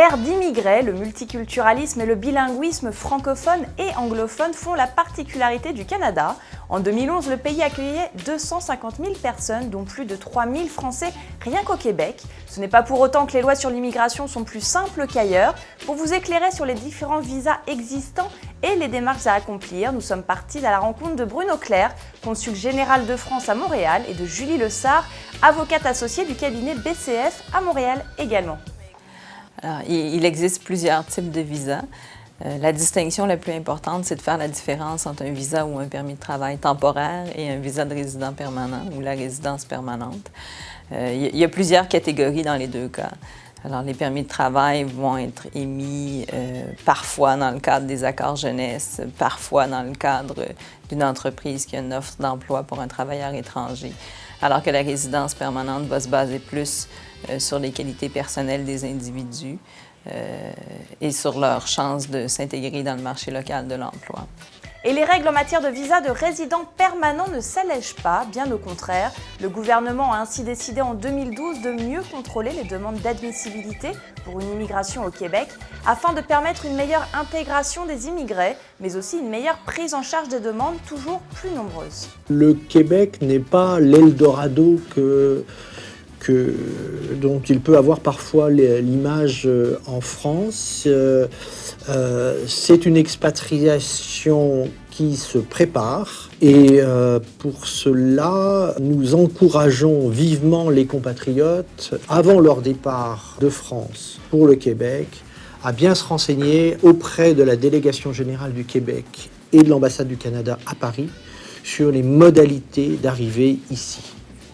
L'ère d'immigrés, le multiculturalisme et le bilinguisme francophone et anglophone font la particularité du Canada. En 2011, le pays accueillait 250 000 personnes, dont plus de 3 000 Français rien qu'au Québec. Ce n'est pas pour autant que les lois sur l'immigration sont plus simples qu'ailleurs. Pour vous éclairer sur les différents visas existants et les démarches à accomplir, nous sommes partis à la rencontre de Bruno Clerc, consul général de France à Montréal, et de Julie Lessard, avocate associée du cabinet BCF à Montréal également. Alors, il existe plusieurs types de visas. La distinction la plus importante, c'est de faire la différence entre un visa ou un permis de travail temporaire et un visa de résident permanent ou la résidence permanente. Il y a plusieurs catégories dans les deux cas. Alors, les permis de travail vont être émis parfois dans le cadre des accords jeunesse, parfois dans le cadre d'une entreprise qui a une offre d'emploi pour un travailleur étranger, alors que la résidence permanente va se baser plus sur les qualités personnelles des individus et sur leur chance de s'intégrer dans le marché local de l'emploi. Et les règles en matière de visa de résident permanent ne s'allègent pas, bien au contraire. Le gouvernement a ainsi décidé en 2012 de mieux contrôler les demandes d'admissibilité pour une immigration au Québec, afin de permettre une meilleure intégration des immigrés, mais aussi une meilleure prise en charge des demandes toujours plus nombreuses. Le Québec n'est pas l'Eldorado dont il peut avoir parfois l'image en France. C'est une expatriation qui se prépare et pour cela, nous encourageons vivement les compatriotes, avant leur départ de France pour le Québec, à bien se renseigner auprès de la délégation générale du Québec et de l'ambassade du Canada à Paris sur les modalités d'arrivée ici.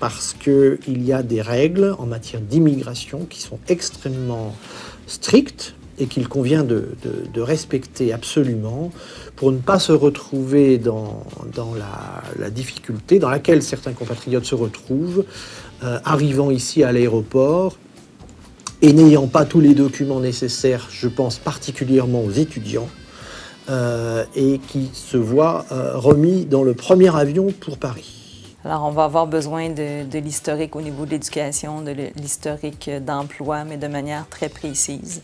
Parce qu'il y a des règles en matière d'immigration qui sont extrêmement strictes et qu'il convient de respecter absolument pour ne pas se retrouver dans la difficulté dans laquelle certains compatriotes se retrouvent, arrivant ici à l'aéroport et n'ayant pas tous les documents nécessaires, je pense particulièrement aux étudiants, et qui se voient remis dans le premier avion pour Paris. Alors, on va avoir besoin de l'historique au niveau de l'éducation, de l'historique d'emploi, mais de manière très précise,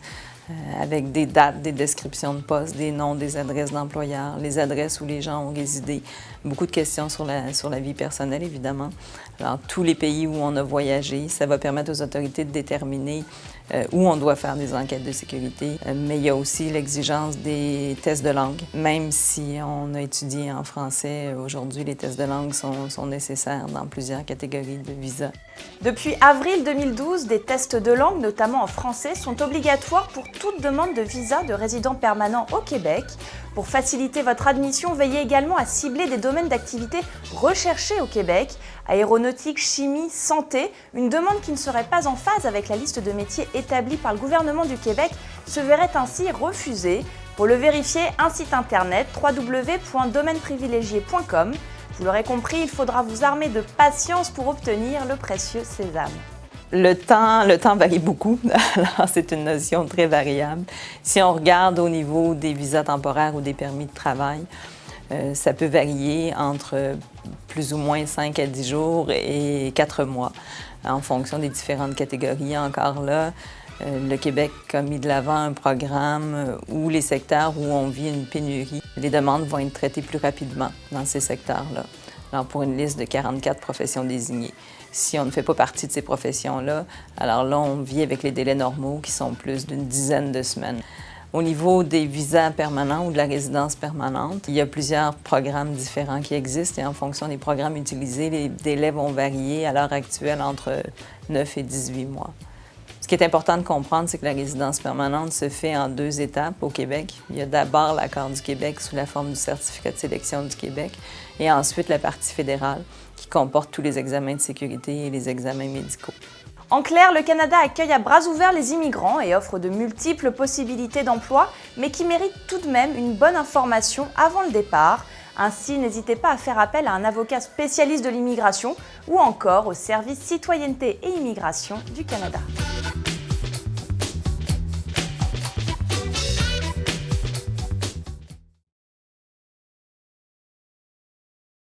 avec des dates, des descriptions de postes, des noms, des adresses d'employeurs, les adresses où les gens ont résidé. Beaucoup de questions sur la vie personnelle, évidemment. Alors, tous les pays où on a voyagé, ça va permettre aux autorités de déterminer où on doit faire des enquêtes de sécurité. Mais il y a aussi l'exigence des tests de langue. Même si on a étudié en français, aujourd'hui, les tests de langue sont nécessaires dans plusieurs catégories de visas. Depuis avril 2012, des tests de langue, notamment en français, sont obligatoires pour toute demande de visa de résident permanent au Québec. Pour faciliter votre admission, veillez également à cibler des domaines d'activité recherchés au Québec, aéronautique, chimie, santé. Une demande qui ne serait pas en phase avec la liste de métiers établie par le gouvernement du Québec se verrait ainsi refusée. Pour le vérifier, un site internet www.domaineprivilégié.com. Vous l'aurez compris, il faudra vous armer de patience pour obtenir le précieux sésame. Le temps varie beaucoup, alors c'est une notion très variable. Si on regarde au niveau des visas temporaires ou des permis de travail, ça peut varier entre plus ou moins 5 à 10 jours et 4 mois, en fonction des différentes catégories. Encore là, le Québec a mis de l'avant un programme où les secteurs où on vit une pénurie, les demandes vont être traitées plus rapidement dans ces secteurs-là. Alors, pour une liste de 44 professions désignées. Si on ne fait pas partie de ces professions-là, alors là, on vit avec les délais normaux qui sont plus d'une dizaine de semaines. Au niveau des visas permanents ou de la résidence permanente, il y a plusieurs programmes différents qui existent et en fonction des programmes utilisés, les délais vont varier à l'heure actuelle entre 9 et 18 mois. Ce qui est important de comprendre, c'est que la résidence permanente se fait en 2 étapes au Québec. Il y a d'abord l'accord du Québec sous la forme du certificat de sélection du Québec et ensuite la partie fédérale qui comporte tous les examens de sécurité et les examens médicaux. En clair, le Canada accueille à bras ouverts les immigrants et offre de multiples possibilités d'emploi, mais qui méritent tout de même une bonne information avant le départ. Ainsi, n'hésitez pas à faire appel à un avocat spécialiste de l'immigration ou encore au service citoyenneté et immigration du Canada.